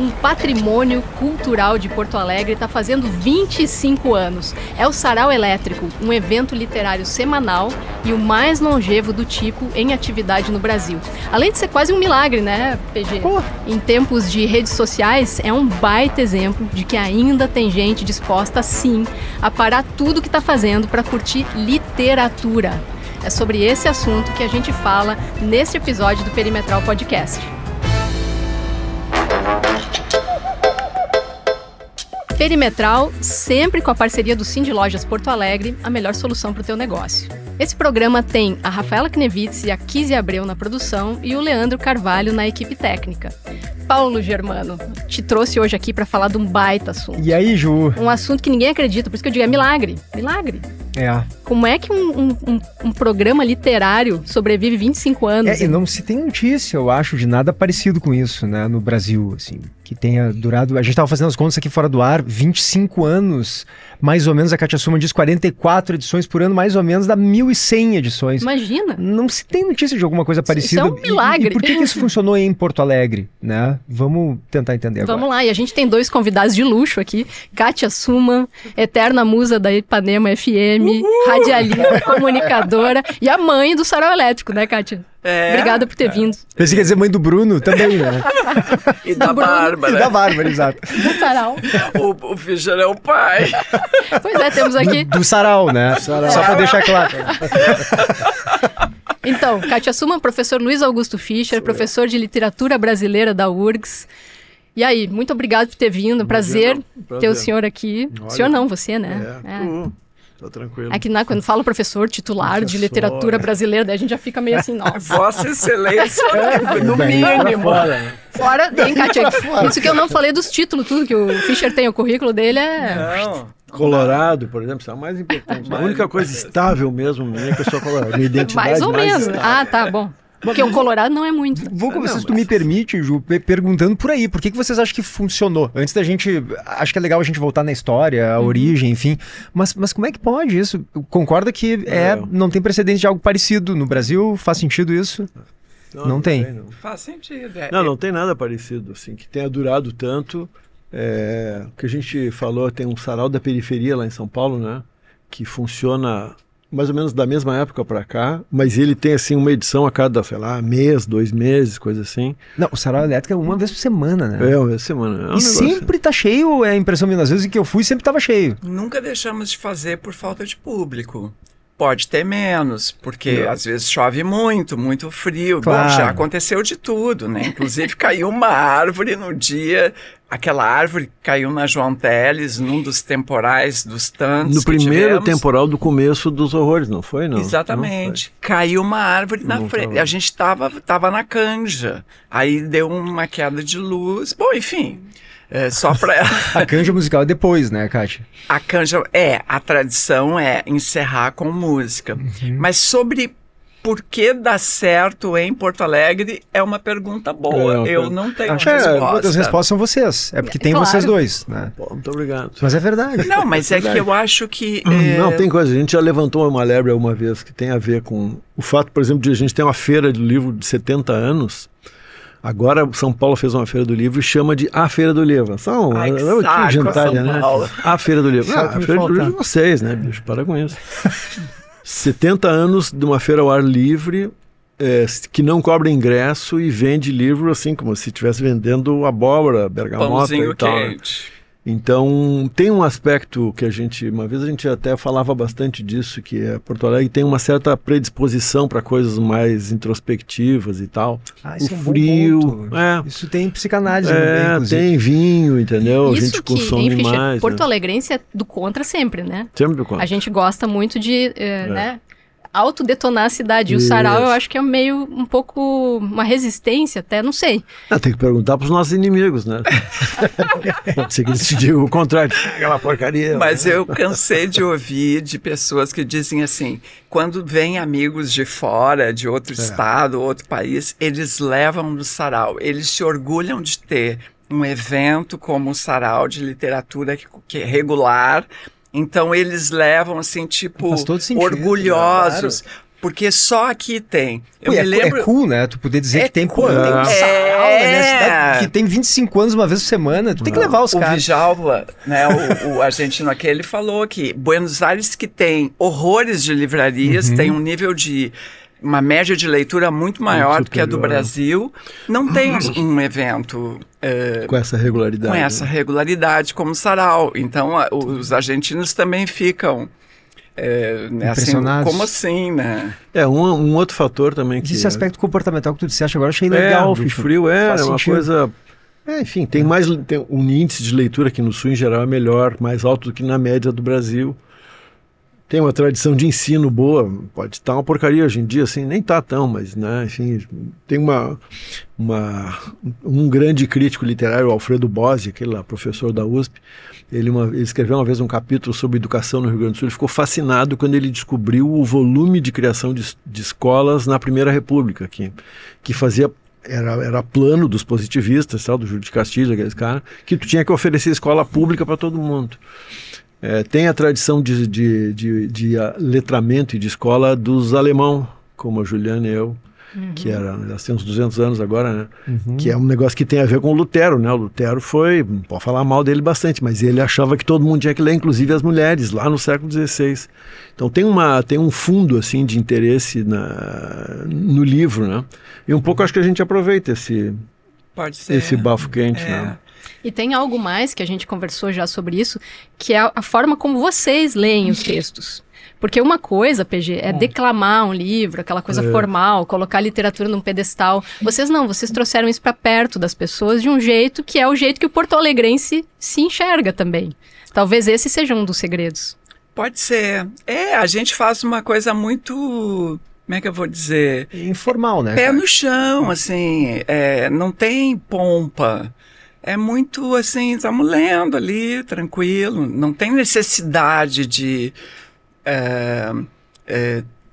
Um patrimônio cultural de Porto Alegre está fazendo 25 anos. É o Sarau Elétrico, um evento literário semanal e o mais longevo do tipo em atividade no Brasil. Além de ser quase um milagre, né, PG? Em tempos de redes sociais, é um baita exemplo de que ainda tem gente disposta, sim, a parar tudo que está fazendo para curtir literatura. É sobre esse assunto que a gente fala neste episódio do Perimetral Podcast. Perimetral, sempre com a parceria do Cindy Lojas Porto Alegre, a melhor solução para o teu negócio. Esse programa tem a Rafaela Knevitz e a Kizzy Abreu na produção e o Leandro Carvalho na equipe técnica. Paulo Germano, te trouxe hoje aqui para falar de um baita assunto. E aí, Ju? Um assunto que ninguém acredita, por isso que eu digo, é milagre. Milagre. É. Como é que um programa literário sobrevive 25 anos? E não se tem notícia, eu acho, de nada parecido com isso, né, no Brasil, assim, que tenha durado... A gente estava fazendo as contas aqui fora do ar, 25 anos, mais ou menos, a Kátia Suma diz 44 edições por ano, mais ou menos, dá 1.100 edições. Imagina! Não se tem notícia de alguma coisa parecida. Isso é um milagre. E por que isso funcionou em Porto Alegre, né? Vamos tentar entender agora. Vamos lá, e a gente tem dois convidados de luxo aqui, Kátia Suma, eterna musa da Ipanema FM, radialista, comunicadora e a mãe do Sarau Elétrico, né, Kátia? Obrigada por ter vindo. Pensei que ia dizer mãe do Bruno também, né? E da Bárbara. E da Bárbara, exato. Do Sarau. O Fischer é o pai. Pois é, temos aqui... Do Sarau, né? Sarau. Só pra deixar claro. Então, Kátia Suma, professor Luiz Augusto Fischer, professor de literatura brasileira da URGS. E aí, muito obrigado por ter vindo. Prazer ter o senhor aqui. Olha, senhor não, você, né? Tô tranquilo. Aqui quando fala professor titular de literatura brasileira, daí a gente já fica meio assim, nossa. Vossa Excelência, no mínimo. Fora, tem, Kátia. Isso que eu não falei dos títulos, tudo que o Fischer tem, o currículo dele é... Não. Colorado, por exemplo, isso é o mais importante. A única coisa estável mesmo minha é que eu sou colorado. Minha identidade mais ou menos. Estável. Ah, tá, bom. Porque o Colorado não é muito. Vou começar, se tu me permite, Ju, perguntando por aí, por que vocês acham que funcionou? Antes da gente, acho que é legal a gente voltar na história, a origem, enfim, mas como é que pode isso? Concorda que não tem precedente de algo parecido no Brasil? Faz sentido isso? Não tem. Não. Faz sentido. Não tem nada parecido, assim, que tenha durado tanto. O que a gente falou, tem um sarau da periferia lá em São Paulo, né, que funciona... mais ou menos da mesma época para cá, mas ele tem assim uma edição a cada, sei lá, mês, 2 meses, coisa assim. Não, o Sarau Elétrico é uma vez por semana, né? Uma vez por semana. E sempre tá cheio, é a impressão minha, às vezes que eu fui sempre tava cheio. Nunca deixamos de fazer por falta de público. Pode ter menos, porque às vezes chove muito, muito frio. Claro. Bom, já aconteceu de tudo, né? Inclusive caiu uma árvore no dia... Aquela árvore caiu na João Teles, num dos temporais dos tantos no primeiro tivemos. Temporal do começo dos horrores, não foi? Não. Exatamente. Não foi. Caiu uma árvore na frente. A gente tava na canja. Aí deu uma queda de luz. Bom, enfim... só para A canja musical é depois, né, Kátia? A canja a tradição é encerrar com música. Mas sobre por que dá certo em Porto Alegre é uma pergunta boa. Eu não tenho resposta. As respostas são vocês. É porque tem claro. Vocês dois, né? Pô, muito obrigado. Mas é verdade. Não, mas é que eu acho que... Não, tem coisa. A gente já levantou uma lebre uma vez que tem a ver com o fato, por exemplo, de a gente ter uma feira do livro de 70 anos. Agora São Paulo fez uma feira do livro e chama de A Feira do Livro. São gentalha, né? A Feira do Livro. A Feira do Livro de vocês, né, bicho? Para com isso. 70 anos de uma feira ao ar livre, que não cobra ingresso e vende livro assim, como se estivesse vendendo abóbora, bergamota pãozinho e tal. Quente. Então, tem um aspecto que uma vez a gente até falava bastante disso, que Porto Alegre tem uma certa predisposição para coisas mais introspectivas e tal. Isso o frio. Isso tem psicanálise também, inclusive. Tem vinho, entendeu? Isso a gente consome Fischer, mais. Porto Alegrense é do contra sempre, né? Sempre do contra. A gente gosta muito de né, autodetonar a cidade. E o Sarau, eu acho que é meio um pouco uma resistência até, não sei. Tem que perguntar para os nossos inimigos, né? Pode ser que eles te digam o contrário, aquela porcaria. Mas eu cansei de ouvir de pessoas que dizem assim, quando vêm amigos de fora, de outro estado, outro país, eles levam no Sarau, eles se orgulham de ter um evento como o Sarau de literatura que é regular. Então eles levam assim, tipo, Faz todo sentido, orgulhosos. claro. porque só aqui tem. Eu Pô, me lembro... É cool, né? Tu poder dizer que tem, cool. tem um sarau na minha cidade que tem 25 anos uma vez por semana. Tu tem que levar os O caras. Djalma, né, o argentino aquele, falou que Buenos Aires, que tem horrores de livrarias, tem um nível de... uma média de leitura muito maior do que a do Brasil, não tem um evento com essa regularidade. Com essa regularidade como sarau. Então, os argentinos também ficam impressionados. Assim, como assim, né? Um outro fator também que... Esse aspecto comportamental que tu disseste agora, eu achei legal. Do frio é uma coisa... enfim, tem um índice de leitura aqui no Sul, em geral, é melhor, mais alto do que na média do Brasil. Tem uma tradição de ensino boa, pode estar uma porcaria hoje em dia, assim, nem está tão, mas, né, enfim, tem um grande crítico literário, o Alfredo Bossi, aquele lá, professor da USP, ele escreveu uma vez um capítulo sobre educação no Rio Grande do Sul, ele ficou fascinado quando ele descobriu o volume de criação de escolas na Primeira República, que fazia... Era plano dos positivistas, do Júlio de Castilhos, aqueles caras, que tu tinha que oferecer escola pública para todo mundo. Tem a tradição de letramento e de escola dos alemão, como a Juliana e eu, que elas têm uns 200 anos agora, né? Que é um negócio que tem a ver com o Lutero, né? O Lutero pode falar mal dele bastante, mas ele achava que todo mundo tinha que ler, inclusive as mulheres, lá no século XVI. Então tem um fundo, assim, de interesse no livro, né? E um pouco acho que a gente aproveita esse bafo quente, né? E tem algo mais que a gente conversou já sobre isso, que é a forma como vocês leem os textos. Porque uma coisa, PG, é declamar um livro, aquela coisa formal, colocar a literatura num pedestal. Vocês não, vocês trouxeram isso para perto das pessoas de um jeito que é o jeito que o porto-alegrense se enxerga também. Talvez esse seja um dos segredos. Pode ser. A gente faz uma coisa muito... Como é que eu vou dizer? Informal, né? Pé no chão, assim, não tem pompa. É muito assim, estamos lendo ali, tranquilo, não tem necessidade de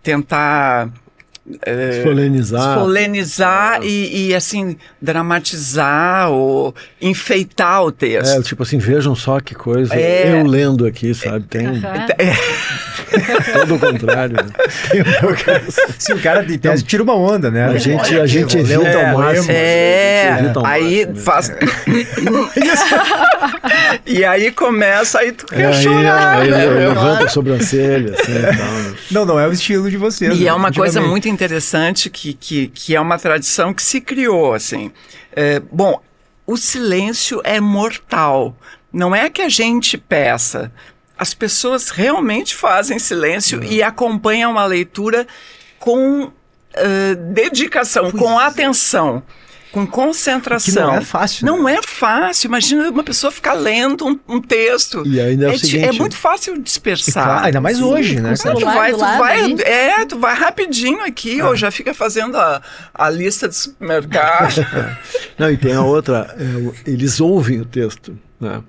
tentar esfolenizar e assim, dramatizar ou enfeitar o texto. Tipo assim, vejam só que coisa, eu lendo aqui, sabe, tem... Todo o contrário. Se o cara de tese tira uma onda, né? A gente evita ao máximo. Aí faz... E aí começa, aí tu quer chorar. Aí levanta a sobrancelha, assim, e tal. Não é o estilo de vocês. E é uma coisa muito interessante que é uma tradição que se criou, assim. Bom, o silêncio é mortal. Não é que a gente peça. As pessoas realmente fazem silêncio e acompanham a leitura com dedicação, com atenção, com concentração. Que não é fácil. Não é fácil. Imagina uma pessoa ficar lendo um texto. E ainda é o seguinte, é muito fácil dispersar. Claro, ainda mais hoje, né? Tu vai rapidinho aqui, ou já fica fazendo a lista do supermercado. Não, e tem a outra, eles ouvem o texto, né?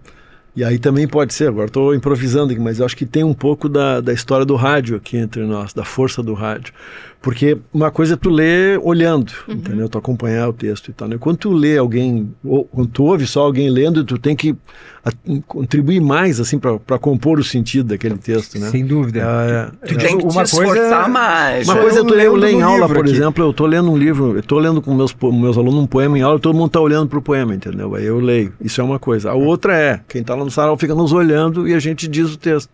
E aí também pode ser, agora estou improvisando aqui, mas eu acho que tem um pouco da história do rádio aqui entre nós, da força do rádio. Porque uma coisa é tu ler olhando, entendeu? Tu acompanhar o texto e tal, né? Quando tu lê alguém, ou quando tu ouve só alguém lendo, tu tem que contribuir mais, assim, para compor o sentido daquele texto, né? Sem dúvida. Tu tem que te esforçar mais. Uma coisa é tu ler em aula, por exemplo, eu tô lendo um livro, eu tô lendo com meus alunos um poema em aula, todo mundo tá olhando pro poema, entendeu? Aí eu leio, isso é uma coisa. A outra quem tá lá no sarau fica nos olhando e a gente diz o texto.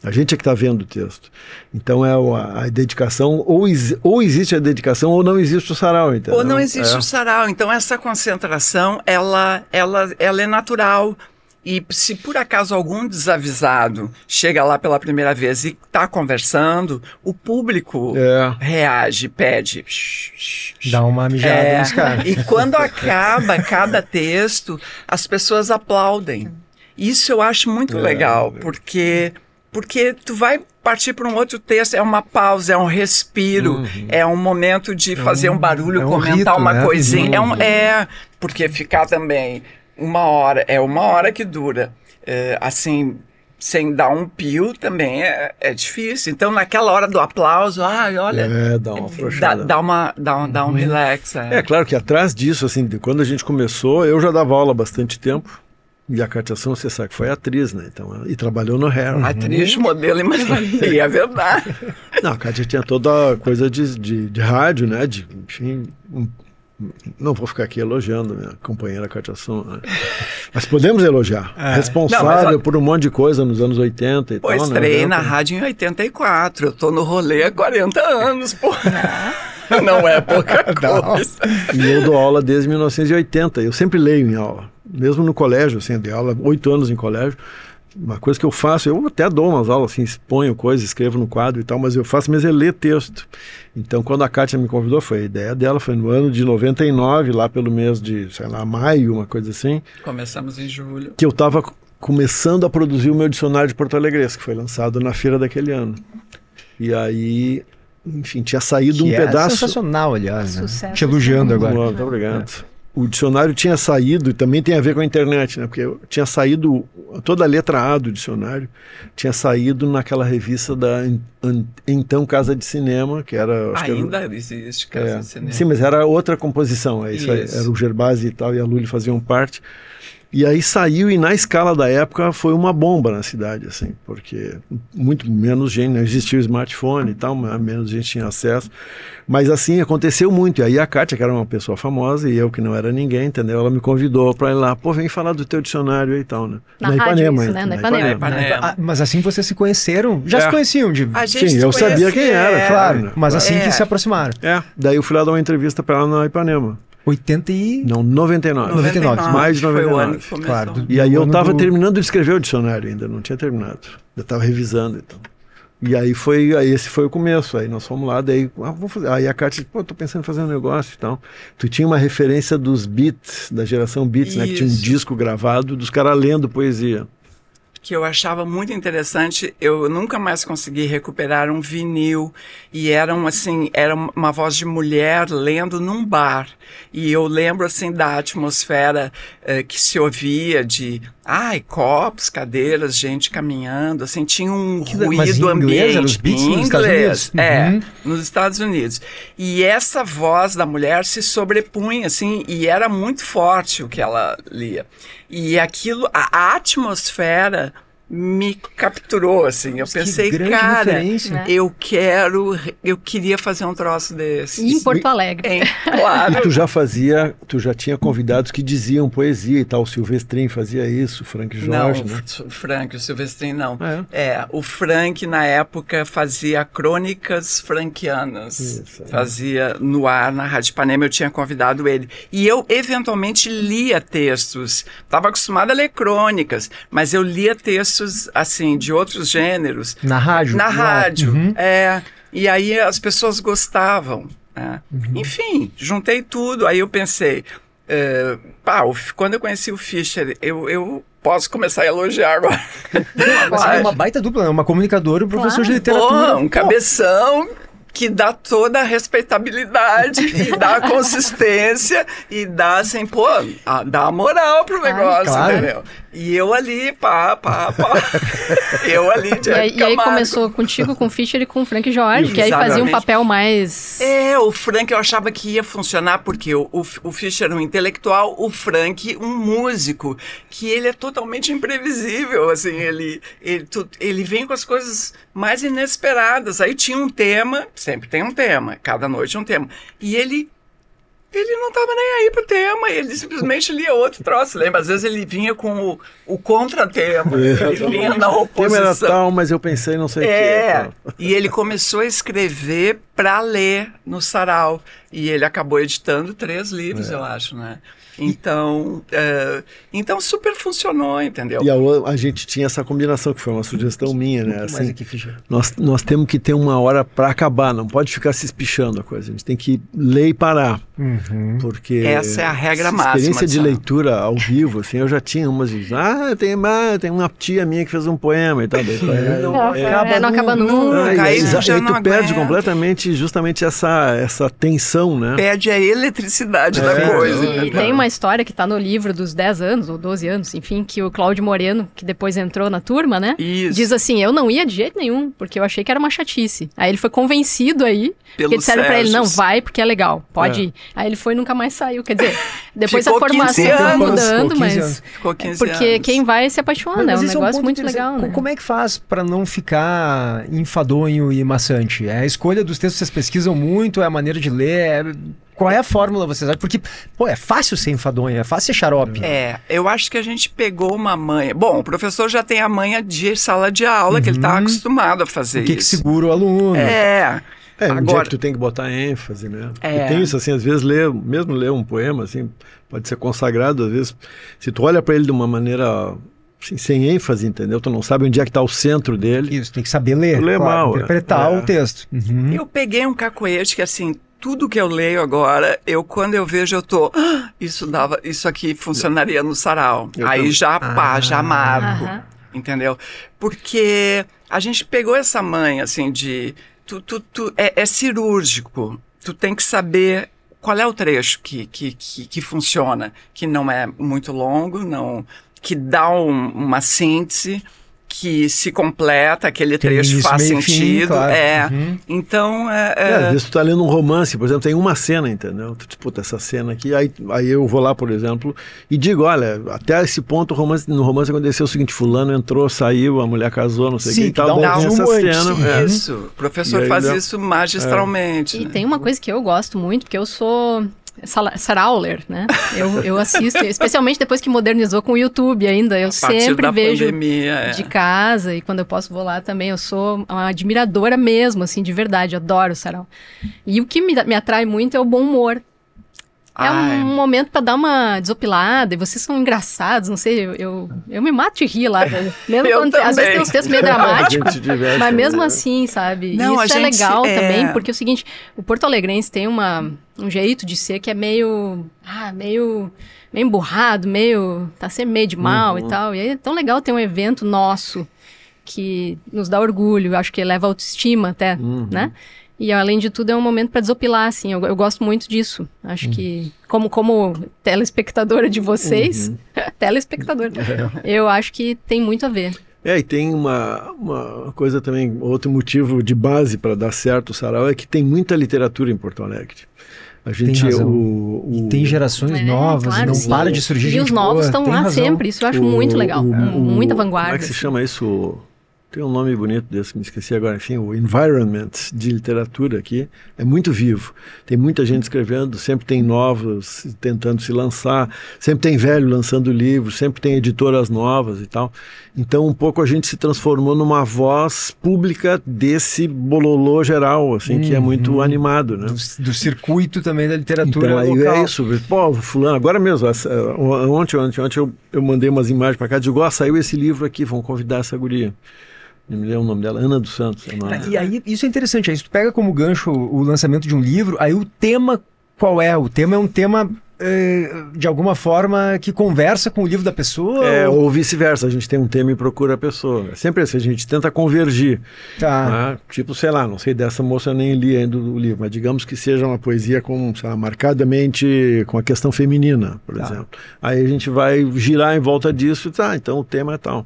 A gente é que está vendo o texto. Então a dedicação, ou existe a dedicação ou não existe o sarau, entendeu? Ou não existe o sarau. Então essa concentração, ela é natural. E se por acaso algum desavisado chega lá pela primeira vez e está conversando, o público reage, pede. Dá uma mijada nos caras. E quando acaba cada texto, as pessoas aplaudem. Isso eu acho muito legal, porque tu vai partir para um outro texto, é uma pausa, é um respiro, é um momento de fazer um barulho, comentar rito, uma coisinha. Porque ficar também uma hora que dura, assim, sem dar um pio também é difícil. Então, naquela hora do aplauso, olha... dá uma afrouxada. Dá um relax. É claro que atrás disso, assim, quando a gente começou, eu já dava aula há bastante tempo, E a Kátia Song, você sabe que foi atriz, né? Então, e trabalhou no Hair. Atriz, modelo e é verdade. Não, a Kátia tinha toda a coisa de rádio, né? Enfim, não vou ficar aqui elogiando minha companheira Kátia Song, né? Mas podemos elogiar. Responsável por um monte de coisa nos anos 80 e tal. Eu estreiei na rádio em 84. Eu tô no rolê há 40 anos, pô. Não é pouca coisa. E eu dou aula desde 1980. Eu sempre leio em aula. Mesmo no colégio, assim, eu dei aula 8 anos em colégio. Uma coisa que eu faço, eu até dou umas aulas, assim, exponho coisas, escrevo no quadro e tal, mas eu faço mesmo é ler texto. Então, quando a Kátia me convidou, foi a ideia dela, foi no ano de 99, lá pelo mês de, sei lá, maio, uma coisa assim. Começamos em julho. Que eu estava começando a produzir o meu dicionário de porto-alegrense, que foi lançado na feira daquele ano. E aí, enfim, tinha saído um pedaço... sensacional, aliás, né? Sucesso. Te elogiando agora. Muito obrigado. O dicionário tinha saído, e também tem a ver com a internet, né? Porque tinha saído, toda a letra A do dicionário tinha saído naquela revista da então Casa de Cinema, que era... Ainda existe Casa de Cinema. Sim, mas era outra composição, isso. Aí, era o Gerbasi e tal, e a Lully faziam parte. E aí saiu, e na escala da época foi uma bomba na cidade, assim, porque muito menos gente, não existia o smartphone e tal, menos gente tinha acesso. Mas assim, aconteceu muito. E aí a Kátia, que era uma pessoa famosa, e eu que não era ninguém, entendeu? Ela me convidou para ir lá, pô, vem falar do teu dicionário aí e tal, né? Na Ipanema, isso, né? Na Ipanema. Mas assim vocês se conheceram? Já se conheciam? Sim, eu sabia quem era, claro. Né? Mas assim que se aproximaram. Daí eu fui lá dar uma entrevista para ela na Ipanema. 99. Mais de 99. Foi o ano que começou. Claro. E aí eu estava terminando de escrever o dicionário ainda, não tinha terminado. Eu estava revisando então. E aí esse foi o começo. Aí nós fomos lá, daí vamos fazer. Aí a Kátia disse, pô, tô pensando em fazer um negócio e tal. Tu tinha uma referência dos Beats, da geração Beats, né? Que tinha um disco gravado dos caras lendo poesia. Que eu achava muito interessante, eu nunca mais consegui recuperar um vinil, e era uma voz de mulher lendo num bar, e eu lembro assim da atmosfera que se ouvia de copos, cadeiras, gente caminhando, assim, tinha um ruído ambiente. Os Beats em nos Estados Unidos? Nos Estados Unidos. E essa voz da mulher se sobrepunha, assim, e era muito forte o que ela lia. E aquilo, a atmosfera me capturou, assim. Eu pensei, cara, eu queria fazer um troço desse. E em Porto Alegre. Claro. E tu já tinha convidados que diziam poesia e tal. O Silvestrin fazia isso, o Frank Jorge, né? O Silvestrin não. O Frank, na época, fazia crônicas franquianas. Isso, fazia no ar, na Rádio Ipanema, eu tinha convidado ele. E eu, eventualmente, lia textos. Estava acostumada a ler crônicas, mas eu lia textos assim, de outros gêneros. Na rádio? Na rádio, e aí as pessoas gostavam. Né? Enfim, juntei tudo, aí eu pensei, quando eu conheci o Fischer, eu posso começar a elogiar agora. Mas é uma baita dupla, né? Uma comunigadora e um professor de literatura. Um cabeção que dá toda a respeitabilidade e dá a consistência e dá assim, dá a moral pro negócio, entendeu? E eu ali, eu ali de E aí começou contigo, com o Fischer e com o Frank Jorge, que aí fazia um papel mais... o Frank eu achava que ia funcionar, porque o Fischer é um intelectual, o Frank um músico, que ele é totalmente imprevisível, assim, ele vem com as coisas mais inesperadas. Aí tinha um tema, sempre tem um tema, cada noite um tema, e ele não estava nem aí pro tema, ele simplesmente lia outro troço, lembra? Às vezes ele vinha com o contratema, ele vinha na oposição. O tema era tal, mas eu pensei não sei o quê. E ele começou a escrever para ler no sarau, e ele acabou editando 3 livros, eu acho, né? Então super funcionou, entendeu? E a gente tinha essa combinação, que foi uma sugestão minha, né? Assim, nós temos que ter uma hora para acabar, não pode ficar se espichando a coisa, a gente tem que ler e parar. Porque essa é a regra máxima. Experiência de leitura ao vivo, assim, eu já tinha umas de, tem uma tia minha que fez um poema e tal. Não acaba nunca. Aí tu perde completamente justamente essa tensão, né? Perde a eletricidade da coisa. E tem uma história que tá no livro dos 10 anos, ou 12 anos, enfim, que o Cláudio Moreno, que depois entrou na turma, né? Isso. Diz assim, eu não ia de jeito nenhum, porque eu achei que era uma chatice. Aí ele foi convencido aí, porque disseram pra ele, não, vai porque é legal, pode ir. Aí ele foi e nunca mais saiu. Quer dizer, depois Ficou a formação 15 tá anos, mudando, ficou 15 mas... anos. Ficou 15 Porque anos. quem vai se apaixona, é um esse negócio ponto muito interessante. legal, né? Como é que faz para não ficar enfadonho e maçante? É a escolha dos textos que vocês pesquisam muito, é a maneira de ler, qual é a fórmula, vocês acham? Porque, pô, é fácil ser enfadonho, é fácil ser xarope. Eu acho que a gente pegou uma manha. Bom, o professor já tem a manha de sala de aula, que ele está acostumado a fazer O que isso. segura o aluno? Um dia que tu tem que botar ênfase, né? E tem isso, assim, às vezes mesmo ler um poema, assim, pode ser consagrado, às vezes, se tu olha para ele de uma maneira, assim, sem ênfase, entendeu? Tu não sabe onde é que está o centro dele. Isso, tem que saber ler, mal, interpretar o texto. Uhum. Eu peguei um cacoete que, assim, tudo que eu leio agora, quando eu vejo, eu tô... isso aqui funcionaria no sarau. Aí já marco, entendeu? Porque a gente pegou essa manha, assim, de... é cirúrgico. Tu tem que saber qual é o trecho que funciona, que não é muito longo, que dá uma síntese, que se completa, aquele trecho faz sentido. Fim, claro. Então... às vezes tu tá lendo um romance, por exemplo, tem uma cena, entendeu? Tu disputa essa cena aqui, aí eu vou lá, por exemplo, e digo, olha, até esse ponto no romance aconteceu o seguinte, fulano entrou, saiu, a mulher casou, não sei o que e tal. Dá essa cena. Isso, o professor faz isso magistralmente. E tem uma coisa que eu gosto muito, porque eu sou... Sarauler, né? Eu assisto, especialmente depois que modernizou com o YouTube ainda. Eu sempre vejo pandemia, de casa e quando eu posso vou lá também. Eu sou uma admiradora mesmo, assim, de verdade. Adoro o sarau. E o que me atrai muito é o bom humor. É um momento para dar uma desopilada, e vocês são engraçados, não sei, eu me mato de rir lá. Mesmo quando, às vezes tem uns textos meio dramáticos, mas mesmo assim, sabe? Não, isso é legal também, porque é o seguinte, o Porto Alegrense tem um jeito de ser que é meio emburrado, tá sempre meio de mal e tal, e é tão legal ter um evento nosso que nos dá orgulho, acho que eleva a autoestima até, né? E, além de tudo, é um momento para desopilar, assim. Eu gosto muito disso. Acho que, como telespectadora de vocês, telespectadora, eu acho que tem muito a ver. E tem uma coisa também, outro motivo de base para dar certo o sarau é que tem muita literatura em Porto Alegre. A gente, tem gerações novas, claro, não para de surgir gente boa. E os novos estão lá razão. Sempre, isso eu acho muito legal, muita vanguarda. Como é que se chama isso? Tem um nome bonito desse, me esqueci agora, enfim, o environment de literatura aqui é muito vivo. Tem muita gente escrevendo, sempre tem novos tentando se lançar, sempre tem velho lançando livros, sempre tem editoras novas e tal. Então, um pouco a gente se transformou numa voz pública desse bololô geral, assim, que é muito animado, né? Do circuito também da literatura então, local. É isso, pô, fulano, agora mesmo, ontem eu mandei umas imagens para cá, digo, saiu esse livro aqui, vão convidar essa guria. Me lembro o nome dela, Ana dos Santos. E aí, isso é interessante, aí tu pega como gancho o lançamento de um livro, aí o tema qual é? O tema é um tema, de alguma forma, que conversa com o livro da pessoa? Ou vice-versa, a gente tem um tema e procura a pessoa. É sempre assim, a gente tenta convergir. Tá. Tipo, sei lá, não sei, dessa moça eu nem li ainda o livro, mas digamos que seja uma poesia com, sei lá, marcadamente com a questão feminina, por exemplo. Aí a gente vai girar em volta disso e então o tema é tal.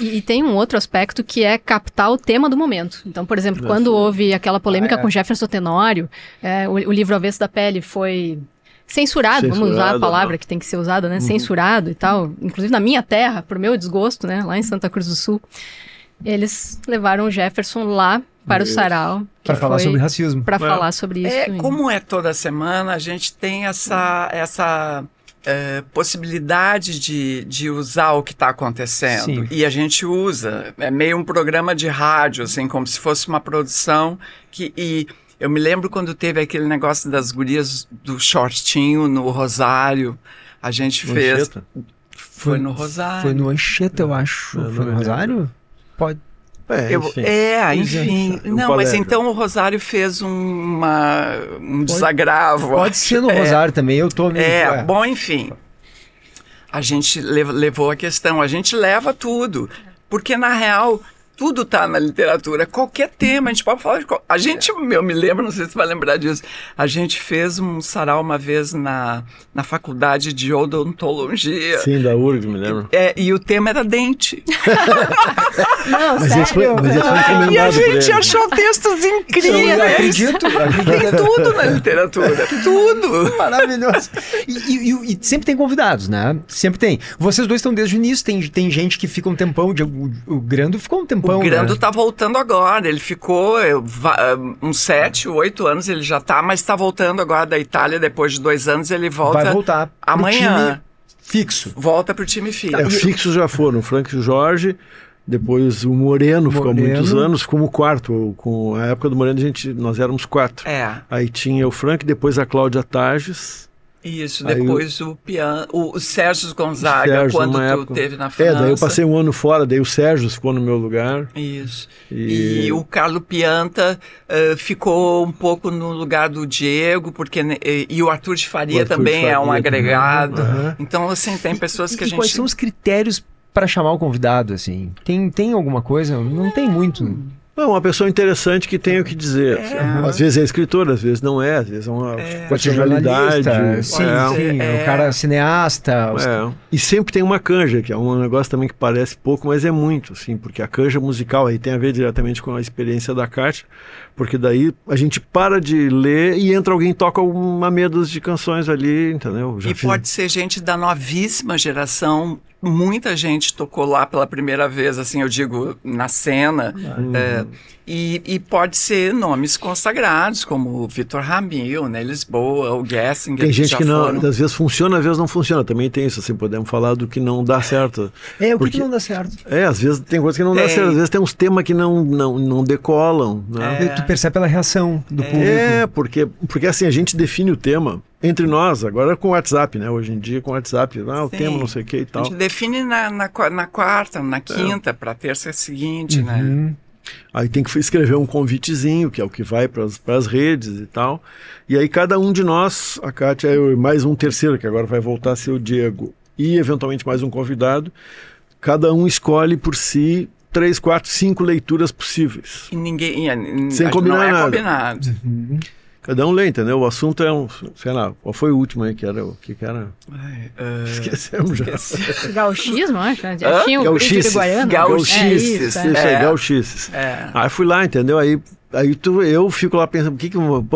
E tem um outro aspecto que é captar o tema do momento. Então, por exemplo, quando houve aquela polêmica com Jefferson Tenório, o livro Avesso da Pele foi... Censurado, vamos usar a palavra que tem que ser usada, né? Censurado e tal. Inclusive na minha terra, pro meu desgosto, né? Lá em Santa Cruz do Sul. Eles levaram o Jefferson lá para o sarau. Para falar sobre racismo. Para falar sobre isso. Como é toda semana, a gente tem essa possibilidade de usar o que está acontecendo. Sim. E a gente usa. É meio um programa de rádio, assim, como se fosse uma produção que... Eu me lembro quando teve aquele negócio das gurias do shortinho no Rosário. A gente fez... Foi no Rosário. Foi no Anchieta, eu acho. Foi no Rosário? Pode... enfim. Não, mas então o Rosário fez um desagravo. Pode ser no Rosário também, eu tô... Bom, enfim. A gente levou a questão, a gente leva tudo. Porque, na real... tudo tá na literatura, qualquer tema, a gente pode falar de a gente, eu me lembro, não sei se você vai lembrar disso, a gente fez um sarau uma vez na faculdade de odontologia. Sim, da URGS, me lembro. E o tema era dente. Não, Mas sério? esse foi encomendado E a por gente ele. achou textos incríveis. Eu acredito. Tem tudo na literatura, tudo. Maravilhoso. E sempre tem convidados, né? Sempre tem. Vocês dois estão desde o início, tem gente que fica um tempão, o Grando ficou um tempão, O Grando né? tá voltando agora, ele ficou uns 7, 8 anos ele já tá, mas tá voltando agora da Itália, depois de 2 anos ele volta. Vai voltar pro amanhã. time fixo. Volta pro time fixo. Fixos já foram, o Frank Jorge, depois o Moreno ficou há muitos anos, como quarto. Com a época do Moreno nós éramos 4. Aí tinha o Frank, depois a Cláudia Tages. Isso, depois o Sérgio Gonzaga, quando tu teve na França. Daí eu passei um ano fora, daí o Sérgio ficou no meu lugar. Isso. E o Carlo Pianta ficou um pouco no lugar do Diego, e o Arthur de Faria também é um agregado. Então, assim, tem pessoas que a gente... quais são os critérios para chamar o convidado, assim? Tem alguma coisa? Não tem muito... Não, uma pessoa interessante que tem o que dizer. Às vezes é escritor, às vezes não é, às vezes é uma personalidade. Sim, o cara é cineasta. E sempre tem uma canja, que é um negócio também que parece pouco, mas é muito, assim, porque a canja musical aí tem a ver diretamente com a experiência da Kátia, porque daí a gente para de ler e entra alguém e toca uma meia dúzia de canções ali, entendeu? Pode ser gente da novíssima geração. Muita gente tocou lá pela primeira vez, assim, eu digo, na cena. E pode ser nomes consagrados, como o Vitor Ramil, né, Lisboa, o Gessinger. Tem gente que não, às vezes funciona, às vezes não funciona. Também tem isso, assim, podemos falar do que não dá certo. O que não dá certo? Às vezes tem coisas que não dá certo. Às vezes tem uns temas que não decolam. Né? Tu percebe pela reação do público. Porque assim, a gente define o tema entre nós, agora com o WhatsApp, né? Hoje em dia com o WhatsApp, o tema não sei o que e tal. A gente define na quarta, na quinta, para terça seguinte, né? Aí tem que escrever um convitezinho, que é o que vai para as redes e tal. E aí cada um de nós, a Kátia e mais um terceiro, que agora vai voltar a ser o Diego, e eventualmente mais um convidado, cada um escolhe por si 3, 4, 5 leituras possíveis. E ninguém... Sem combinar não é nada. combinado. Cada um lê, entendeu? O assunto é sei lá, qual foi o último aí que era? O que era? Esquecemos já. Gauchismo, acho. Já tinha o Gauchices. Gauchices. Gauchices. Aí fui lá, entendeu? Aí eu fico lá pensando,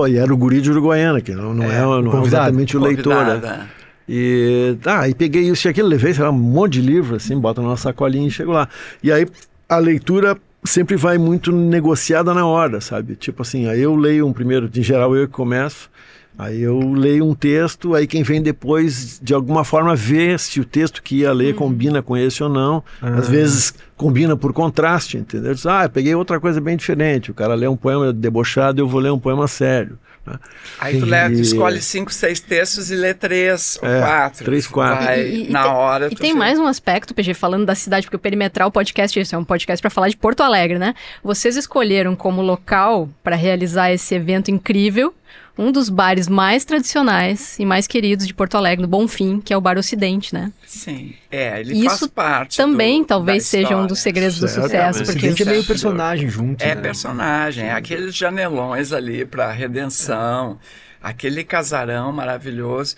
e era o guri de Uruguaiana, que não é exatamente o leitor, né? E aí peguei isso e aquilo, levei, sei lá, um monte de livro, assim, bota numa sacolinha e chego lá. E aí a leitura sempre vai muito negociada na hora, sabe? Tipo assim, aí eu leio um primeiro, em geral eu que começo, aí eu leio um texto, aí quem vem depois, de alguma forma, vê se o texto que ia ler combina com esse ou não. Às vezes combina por contraste, entendeu? Diz, eu peguei outra coisa bem diferente. O cara lê um poema debochado, eu vou ler um poema sério. Né? Aí tu escolhe 5, 6 textos e lê 3 ou 4. 3, 4. Na hora. E tem mais um aspecto, PG, falando da cidade, porque o Perimetral Podcast, isso é um podcast para falar de Porto Alegre, né? Vocês escolheram como local para realizar esse evento incrível um dos bares mais tradicionais e mais queridos de Porto Alegre, no Bonfim, que é o Bar Ocidente, né? Sim, ele faz parte também talvez seja um dos segredos do sucesso. Porque a gente é meio personagem junto. É né? personagem, aqueles janelões ali para redenção, aquele casarão maravilhoso,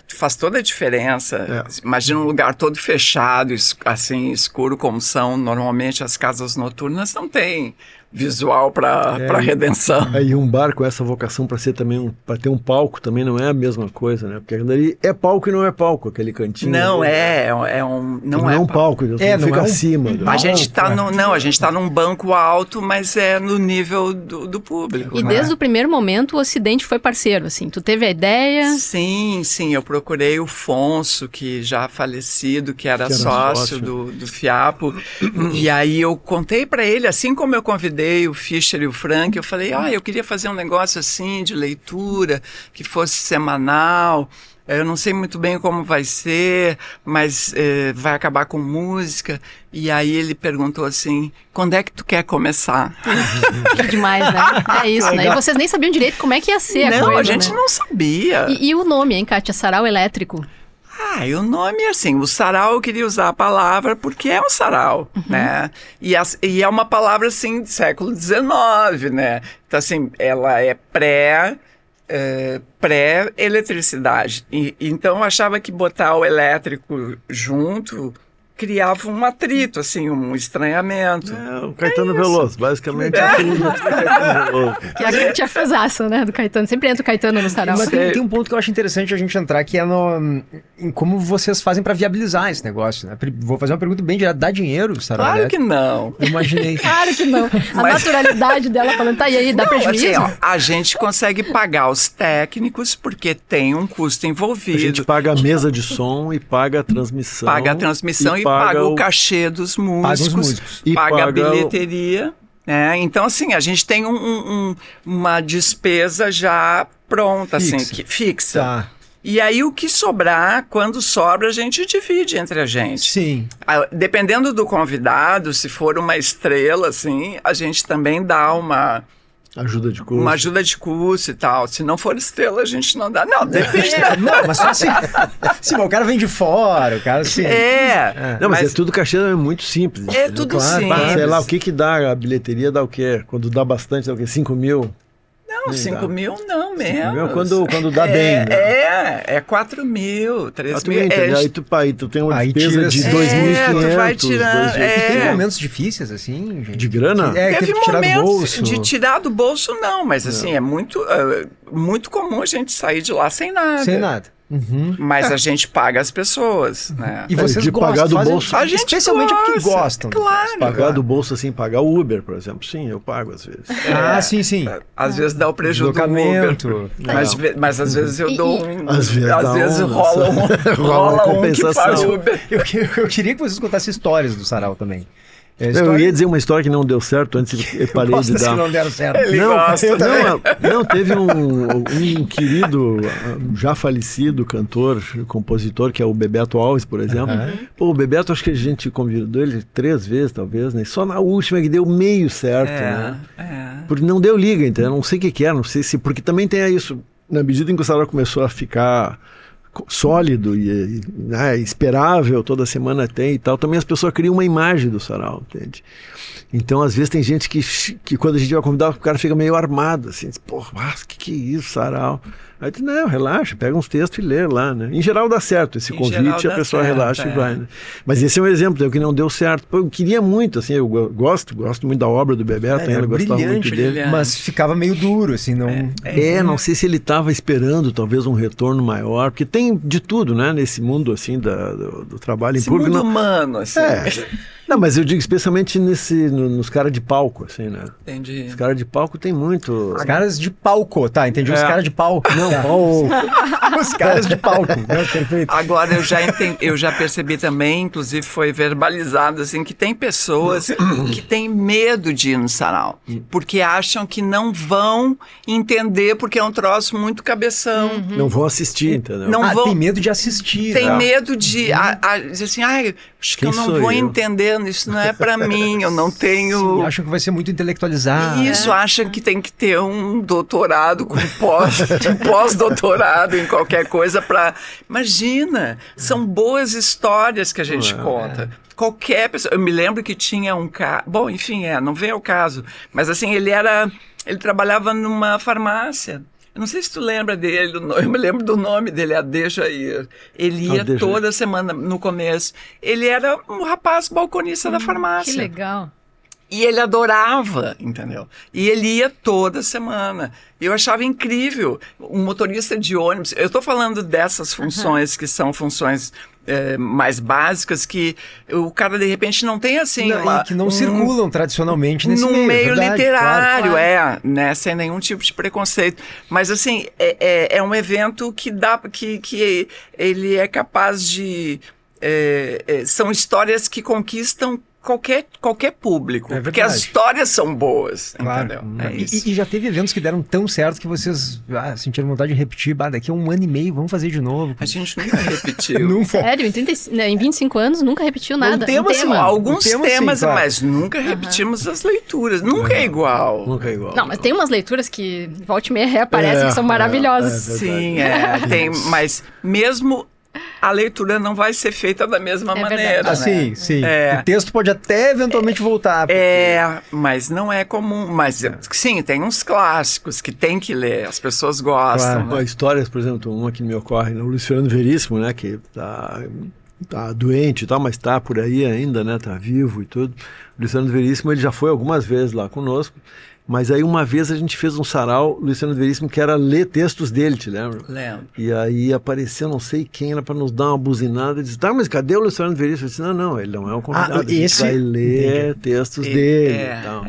faz toda a diferença. Imagina um lugar todo fechado, assim, escuro como são normalmente as casas noturnas, não tem visual para redenção. E um bar com essa vocação para ser também para ter um palco também não é a mesma coisa, né? Porque ali é palco e não é palco, aquele cantinho. Não ali, não é um palco, não fica acima. A gente tá num banco alto, mas é no nível do público. E desde o primeiro momento o Ocidente foi parceiro, assim. Tu teve a ideia? Sim, eu procurei o Fonso, que já falecido, que era sócio do Fiapo, e aí eu contei para ele, assim como eu convidei o Fischer e o Frank, eu falei, eu queria fazer um negócio assim de leitura, que fosse semanal, eu não sei muito bem como vai ser, mas vai acabar com música. E aí ele perguntou assim, quando é que tu quer começar? Que demais, né? É isso, né? E vocês nem sabiam direito como é que ia ser a coisa, a gente não sabia. E o nome, hein, Kátia? Sarau Elétrico. E o nome é assim, o sarau eu queria usar a palavra porque é um sarau, né? E é uma palavra, assim, do século XIX, né? Então, assim, ela é pré-eletricidade. Então, eu achava que botar o elétrico junto criava um atrito, assim, um estranhamento. O Caetano Veloso, basicamente é tudo Caetano Veloso. Que é a grande afasaça, né, do Caetano. Sempre entra o Caetano no sarau. Mas tem um ponto que eu acho interessante a gente entrar, que é em como vocês fazem para viabilizar esse negócio, né? Vou fazer uma pergunta bem direta. Dá dinheiro, sarau Claro elétrico? que não. Eu imaginei. Claro que não. A naturalidade dela falando, tá, e aí, dá prejuízo? Assim, ó, a gente consegue pagar os técnicos porque tem um custo envolvido. A gente paga a mesa de som e paga a transmissão. Paga a transmissão e paga o cachê dos músicos, E paga a bilheteria. Né? Então, assim, a gente tem uma despesa já pronta, fixa. Tá. E aí, o que sobrar, quando sobra, a gente divide entre a gente. Sim. Dependendo do convidado, se for uma estrela, assim, a gente também dá uma ajuda de custo. Uma ajuda de custo e tal. Se não for estrela, a gente não dá. Não, depende. Não, mas só assim. Sim, mas o cara vem de fora, o cara assim. Não, mas é tudo cachê é muito simples. É tudo simples. Sei lá, o que dá a bilheteria, dá o quê? Quando dá bastante, dá o quê? 5 mil? Não, 5 mil não, menos. Quando dá bem, né? É 4 mil, 3 mil. Aí tu tem uma despesa de 2.500. Tu vai tirando. Teve momentos difíceis, assim, gente? De grana? Teve momentos de tirar do bolso, não. Mas, assim, é muito comum a gente sair de lá sem nada. Sem nada. Uhum. Mas a gente paga as pessoas, né? E vocês de pagar do bolso. A gente especialmente porque gostam. Claro. Pagar do bolso, assim, pagar o Uber, por exemplo. Sim, eu pago às vezes. Sim. Às vezes dá o prejuízo do Uber. Mas às vezes eu dou Às vezes rola um que faz Uber. Eu queria que vocês contassem histórias do sarau também. Eu ia dizer uma história que não deu certo antes eu parei de dar. Que não deram certo. Não, teve um querido, já falecido cantor, compositor, que é o Bebeto Alves, por exemplo. Pô, o Bebeto, acho que a gente convidou ele 3 vezes, talvez, né? Só na última que deu meio certo, né? Porque não deu liga, entendeu? Não sei o que era, não sei se... Porque também tem isso, na medida em que o sarau começou a ficar sólido e esperável, toda semana tem e tal, também as pessoas criam uma imagem do sarau, entende? Então, às vezes, tem gente que quando a gente vai convidar, o cara fica meio armado, assim, porra, que é isso, sarau? Aí tu, não, relaxa, pega uns textos e lê lá, né? Em geral dá certo esse convite, a pessoa relaxa e vai, né? Mas esse é um exemplo, que não deu certo. Pô, eu queria muito, assim, eu gosto muito da obra do Bebeto, eu gostava muito dele. Mas ficava meio duro, assim, não... não sei se ele estava esperando, talvez, um retorno maior, porque tem de tudo, né, nesse mundo, assim, do trabalho em público. Mundo humano, assim. Não, mas eu digo especialmente nos caras de palco, assim, né? Entendi. Os caras de palco tem muito... Os caras de palco, tá, entendi. Os caras de palco. Não, os caras de palco. Perfeito. Agora, eu já percebi também, inclusive foi verbalizado, assim, que tem pessoas que têm medo de ir no sarau, porque acham que não vão entender, porque é um troço muito cabeção. Não vão assistir, entendeu? Tem medo de assistir. Tem medo de dizer assim, acho que eu não vou entender, isso não é pra mim, eu não tenho... Sim, acham que vai ser muito intelectualizado. Isso, acham que tem que ter um doutorado com pós-doutorado em qualquer coisa pra... Imagina, são boas histórias que a gente conta. Qualquer pessoa... Eu me lembro que tinha um cara... Bom, enfim, não vem ao caso. Mas assim, ele trabalhava numa farmácia. Eu não sei se tu lembra dele, eu me lembro do nome dele, Ade Jair. Ele ia toda semana no começo. Ele era um rapaz balconista da farmácia. Que legal. E ele adorava, entendeu? E ele ia toda semana. Eu achava incrível. Um motorista de ônibus... Eu estou falando dessas funções que são funções mais básicas, que o cara, de repente, não tem assim... que não circulam tradicionalmente nesse meio. No meio verdade, literário, claro. né? Sem nenhum tipo de preconceito. Mas, assim, é um evento que ele é capaz de... são histórias que conquistam qualquer público, porque as histórias são boas, entendeu? E já teve eventos que deram tão certo que vocês sentiram vontade de repetir, daqui a 1 ano e meio, vamos fazer de novo. A gente nunca repetiu. Nunca. Sério, em 25 anos nunca repetiu nada. Alguns temas, claro. Mas nunca repetimos as leituras, nunca é igual. Nunca é igual. Não, mas tem umas leituras que volta e meia reaparecem que são maravilhosas. Sim, tem, mas mesmo a leitura não vai ser feita da mesma maneira. Verdade. Né? Sim. O texto pode até eventualmente voltar. Mas não é comum. Mas sim, tem uns clássicos que tem que ler, as pessoas gostam. Claro. Né? Histórias, por exemplo, uma que me ocorre, o Luiz Fernando Veríssimo, né, que tá doente e tal, mas tá por aí ainda, né, tá vivo e tudo. O Luiz Fernando Veríssimo, ele já foi algumas vezes lá conosco, mas aí uma vez a gente fez um sarau, Luiz Fernando Veríssimo, que era ler textos dele, te lembra? Lembro. E aí apareceu não sei quem, era para nos dar uma buzinada, e disse, tá, mas cadê o Luiz Fernando Veríssimo? Eu disse, não, ele não é um convidado, a gente vai ler textos dele e tal.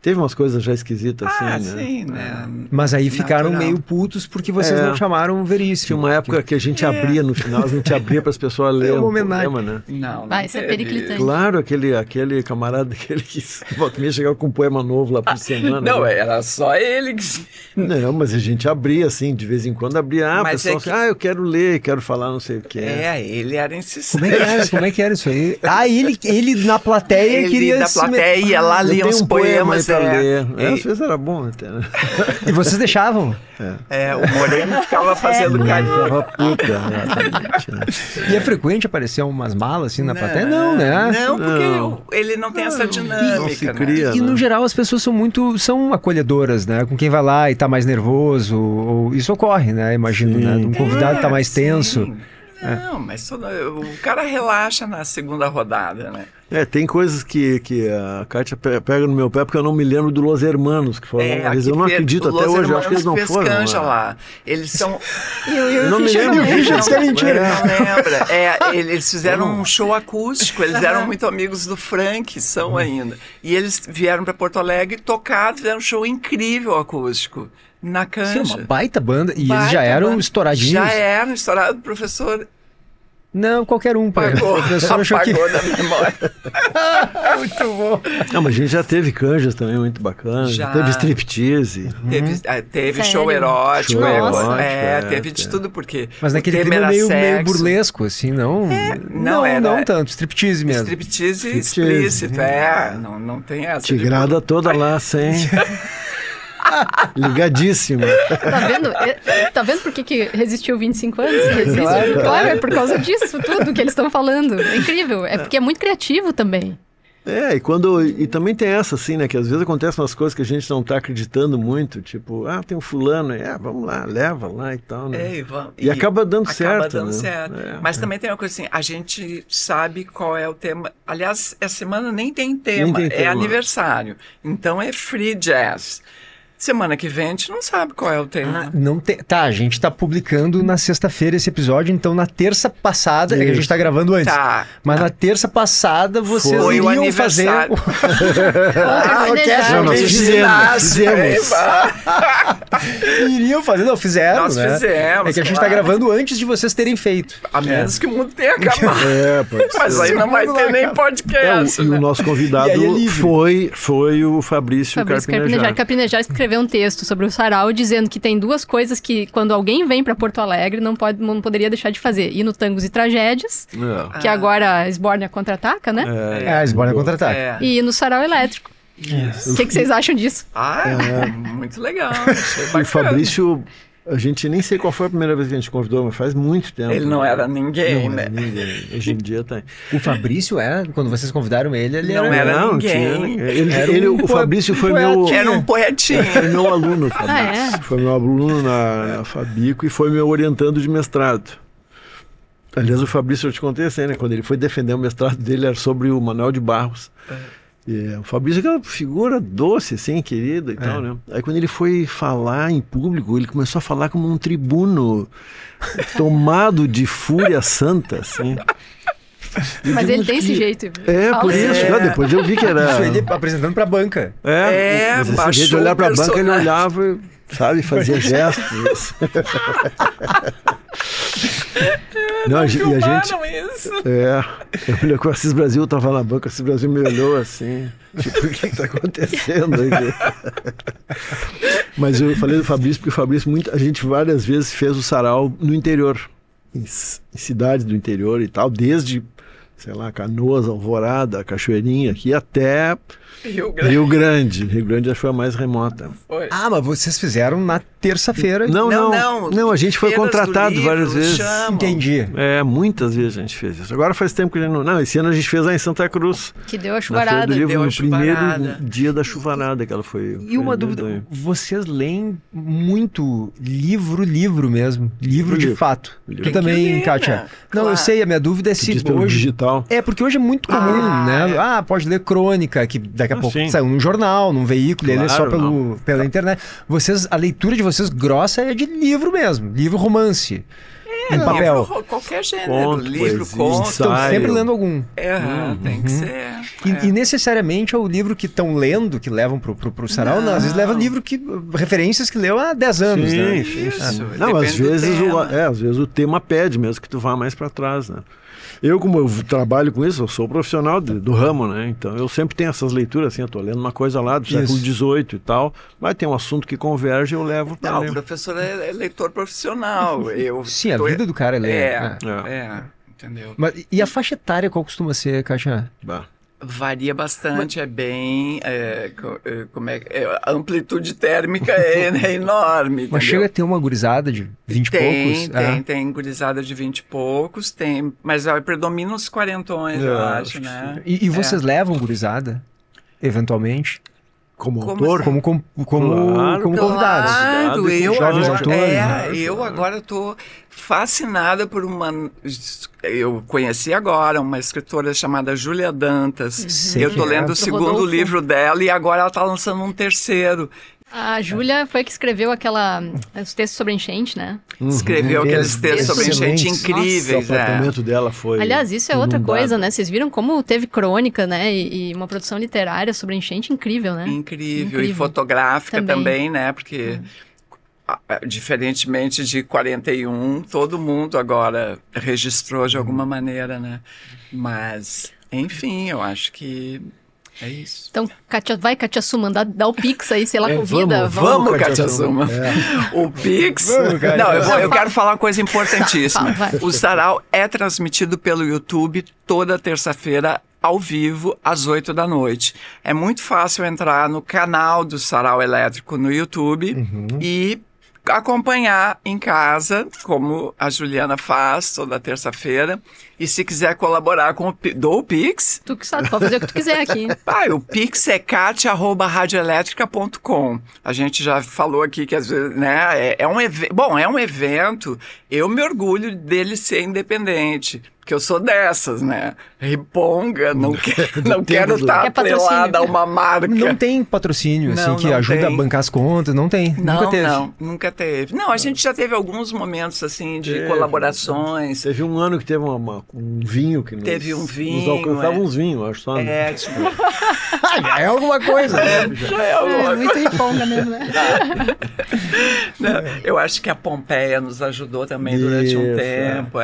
Teve umas coisas já esquisitas assim, né? Sim, né? Mas aí ficaram meio putos porque vocês não chamaram o Veríssimo. Tinha uma época que a gente abria no final, a gente abria para as pessoas lerem uma um homenagem. poema, né? Não, Isso é periclitante. Claro, aquele camarada, aquele que volta e meia chegava com um poema novo lá por semana. Não, né? era só ele que... Não, mas a gente abria assim, de vez em quando abria. Mas pessoal que... assim, eu quero ler, quero falar não sei o que. Ele era insistente. Como é que era isso aí? Ele na plateia queria... Ele na plateia ia lá ler uns poemas. Pra ler. Às vezes era bom até, né? E vocês deixavam? O Moreno ficava fazendo carinho. Ficava puta, né? E é frequente aparecer umas malas assim na plateia? Não, né? Não, porque ele não tem essa dinâmica. Não se cria, E no geral as pessoas são acolhedoras, né? Com quem vai lá e tá mais nervoso, ou isso ocorre, né? Imagino, né? Um convidado tá mais tenso. Não, mas o cara relaxa na segunda rodada, né? Tem coisas que a Kátia pega no meu pé porque eu não me lembro do Los Hermanos, que foram uma vez. Eu não acredito até hoje, acho que eles não foram. Canja lá. Eles são... Eu não me lembro. Isso é mentira. Não lembra. Eles fizeram um show acústico, eles eram muito amigos do Frank, são ainda. E eles vieram para Porto Alegre tocar, fizeram um show incrível acústico. Na Canja. Sim, uma baita banda. E eles já eram estouradinhos. Já eram estourados, professor. Não, qualquer um. Apagou da memória. Muito bom. Não, mas a gente já teve canjas também muito bacanas. Já. Teve striptease. Teve show erótico. Teve de tudo, porque... Mas naquele clima meio burlesco, assim, não... Não tanto, striptease mesmo. Striptease explícito, não tem essa. Tigrada toda lá, sem... Ligadíssima. Tá vendo por que resistiu 25 anos? Claro, é por causa disso tudo que eles estão falando. É incrível. É porque é muito criativo também. E também tem essa, assim, né? Que às vezes acontecem umas coisas que a gente não tá acreditando muito. Tipo, tem um fulano, vamos lá, leva lá e tal, né? E acaba dando certo. Mas também tem uma coisa assim, a gente sabe qual é o tema. Aliás, essa semana nem tem tema, aniversário. Então é free jazz. Semana que vem a gente não sabe qual é o tema. Tá, a gente tá publicando na sexta-feira esse episódio, então na terça passada, que a gente tá gravando antes. Tá. Mas na terça passada vocês iriam fazer... Nós fizemos. Iriam fazer, não, fizeram, Nós fizemos, É que a gente tá gravando antes de vocês terem feito. A menos que o mundo tenha acabado. Mas aí não vai ter nem podcast. E o nosso convidado foi o Fabrício Carpinejar. Carpinejar escreveu um texto sobre o sarau dizendo que tem duas coisas que quando alguém vem para Porto Alegre não poderia deixar de fazer. Ir no Tangos e Tragédias, que agora a Esbórnia Contra-Ataca, né? A Esbórnia Contra-Ataca. E ir no sarau elétrico. O que vocês acham disso? Muito legal. Achei bacana. O Fabrício... A gente nem sei qual foi a primeira vez que a gente convidou, mas faz muito tempo. Ele não era ninguém, né? Ninguém. Hoje em dia tem. O Fabrício quando vocês convidaram ele não era ninguém. O Fabrício foi meu... Era um poetinho. Foi meu aluno, Fabrício. Foi meu aluno na Fabico e foi meu orientando de mestrado. Aliás, o Fabrício, eu te contei assim, né? Quando ele foi defender o mestrado dele, era sobre o Manuel de Barros. O Fabrício é aquela figura doce, assim, querida e tal, né? Aí quando ele foi falar em público, ele começou a falar como um tribuno tomado de fúria santa, assim. Mas ele tem esse jeito. Por isso. Depois eu vi que era... Ele apresentando pra banca. Mas esse jeito de olhar pra banca, ele olhava, sabe, fazia gestos. Não, e a gente... isso. Eu falei com o Assis Brasil, tava na banca, o Assis Brasil me olhou assim, tipo, o que tá acontecendo aqui? Mas eu falei do Fabrício, porque o Fabrício, a gente várias vezes fez o sarau no interior, em cidades do interior e tal, desde sei lá, Canoas, Alvorada, Cachoeirinha, aqui até Rio Grande. Rio Grande. Rio Grande acho que foi a mais remota. Foi. Ah, mas vocês fizeram na terça-feira. Não, a gente foi Feiras do contratado livro, várias vezes. chamam. Entendi. Muitas vezes a gente fez isso. Agora faz tempo que a gente não... Não, esse ano a gente fez lá em Santa Cruz. Que deu a Na Feira chuvarada. do Livro, Deu a no primeiro chuvarada. dia da chuvarada que ela foi. E uma dúvida, vocês leem muito livro mesmo, livro de Livro. fato. Livro. Tu Tem que também, ler, Kátia? né? Não, eu Claro. sei, a minha dúvida é Tu se diz pelo hoje... digital. É, porque hoje é muito comum, né? Ah, pode ler crônica, que daqui a pouco sim. saiu num jornal, num veículo, e ele é só Claro, pela internet. A leitura de vocês grossa é de livro mesmo, livro romance, em papel. Livro, qualquer gênero, Conto, livro, poesia, conto. Estão ensaio. sempre lendo algum. Tem que ser. E necessariamente é o livro que estão lendo, que levam pro sarau, não, às vezes leva livro referências que leu há 10 anos, né? Isso. Não, às depende do vezes, tema. às vezes o tema pede mesmo que tu vá mais para trás, né? Eu, como eu trabalho com isso, eu sou profissional do ramo, né? Então eu sempre tenho essas leituras, assim, eu tô lendo uma coisa lá do século XVIII e tal, mas tem um assunto que converge, eu levo para Não, ler. o professor é leitor profissional. Sim, a vida do cara é ler. Entendeu? Mas, e a faixa etária qual costuma ser, Kátia? Bah. Varia bastante, é bem... a amplitude térmica é enorme, Mas entendeu? chega a ter uma gurizada de 20 e poucos? Tem gurizada de 20 e poucos, mas predomina os quarentões, eu acho, né? E vocês levam gurizada, eventualmente? Como Como autor? assim? Como Claro, convidados? Claro, eu jovens agora, autores, né? eu agora estou fascinada por uma... Eu conheci agora uma escritora chamada Júlia Dantas. Sei Eu que estou é. lendo Do o segundo Rodolfo. livro dela e agora ela está lançando um terceiro. A Júlia foi que escreveu os textos sobre enchente, né? Escreveu aqueles textos sobre enchente Excelentes. O incríveis. apartamento dela foi. Aliás, isso é outra inundado. coisa, né? Vocês viram como teve crônica, né? E uma produção literária sobre enchente incrível, né? Incrível. E fotográfica também, né? Porque, diferentemente de 41, todo mundo agora registrou de alguma maneira, né? Mas, enfim, eu acho que é isso. Então, Kátia Suman, dá o Pix aí, sei lá, convida. Vamos, Kátia Kátia Suma. Suma. O Pix... Vamos, Kátia. Não, eu quero falar uma coisa importantíssima. Fala, vai. O sarau é transmitido pelo YouTube toda terça-feira, ao vivo, às 8 da noite. É muito fácil entrar no canal do Sarau Elétrico no YouTube e acompanhar em casa, como a Juliana faz toda terça-feira. E se quiser colaborar com o Pix... Tu que sabe, pode fazer o que tu quiser aqui. O Pix é katia@radioelétrica.com. A gente já falou aqui que às vezes, né, é um evento, eu me orgulho dele ser independente, porque eu sou dessas, né? Riponga, não quero estar Quer patrocínio. atrelada a uma marca. Não tem patrocínio, assim, Não, que não ajuda tem. a bancar as contas, não tem. Nunca teve. Nunca teve. Não, a gente já teve alguns momentos, assim, de colaborações. Teve um ano que teve um vinho que Teve um vinho, nos alcançava uns vinhos, acho só. né? Tipo, Já é alguma coisa. né? já é alguma Muito riponga mesmo, né? Não, eu acho que a Pompeia nos ajudou também durante um Isso, tempo,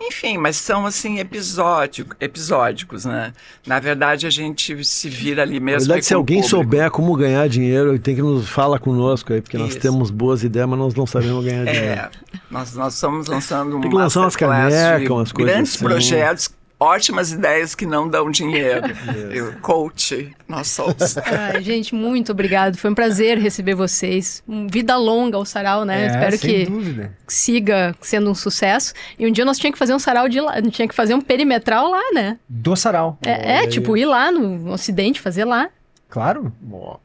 Enfim, mas são assim episódicos, né? Na verdade, a gente se vira ali Na mesmo. verdade, se com o alguém público. souber como ganhar dinheiro, tem que nos falar conosco aí, porque nós Isso. temos boas ideias, mas nós não sabemos ganhar dinheiro. Nós estamos lançando Tem que lançar umas masterclass canecas, de umas coisas grandes assim. projetos, ótimas ideias que não dão dinheiro. Eu, coach, nós somos. Ai, gente, muito obrigado. Foi um prazer receber vocês. Vida longa ao sarau, né? Espero sem que dúvida. siga sendo um sucesso. E um dia nós tínhamos que fazer um sarau de lá, tinha que fazer um perimetral lá, né? Do sarau. Tipo, ir lá no Ocidente, fazer lá. Claro.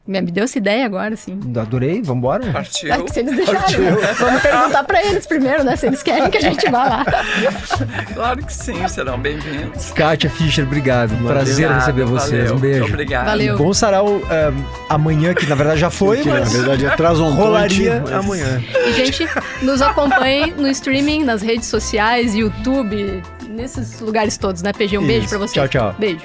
Me deu essa ideia agora, assim. Adorei, vambora. Partiu. É que se eles deixarem. Vamos perguntar pra eles primeiro, né? Se eles querem que a gente vá lá. Claro que sim, serão bem-vindos. Kátia Fischer, obrigado. Prazer Obrigado, receber vocês. valeu. Um beijo. Obrigado. Valeu. Bom sarau amanhã, que na verdade já foi, Que, na mas verdade, atrasa um rolaria ponte, mas- amanhã. E, gente, nos acompanhe no streaming, nas redes sociais, YouTube, nesses lugares todos, né, PG? Um beijo Isso. pra vocês. Tchau, tchau. Beijo.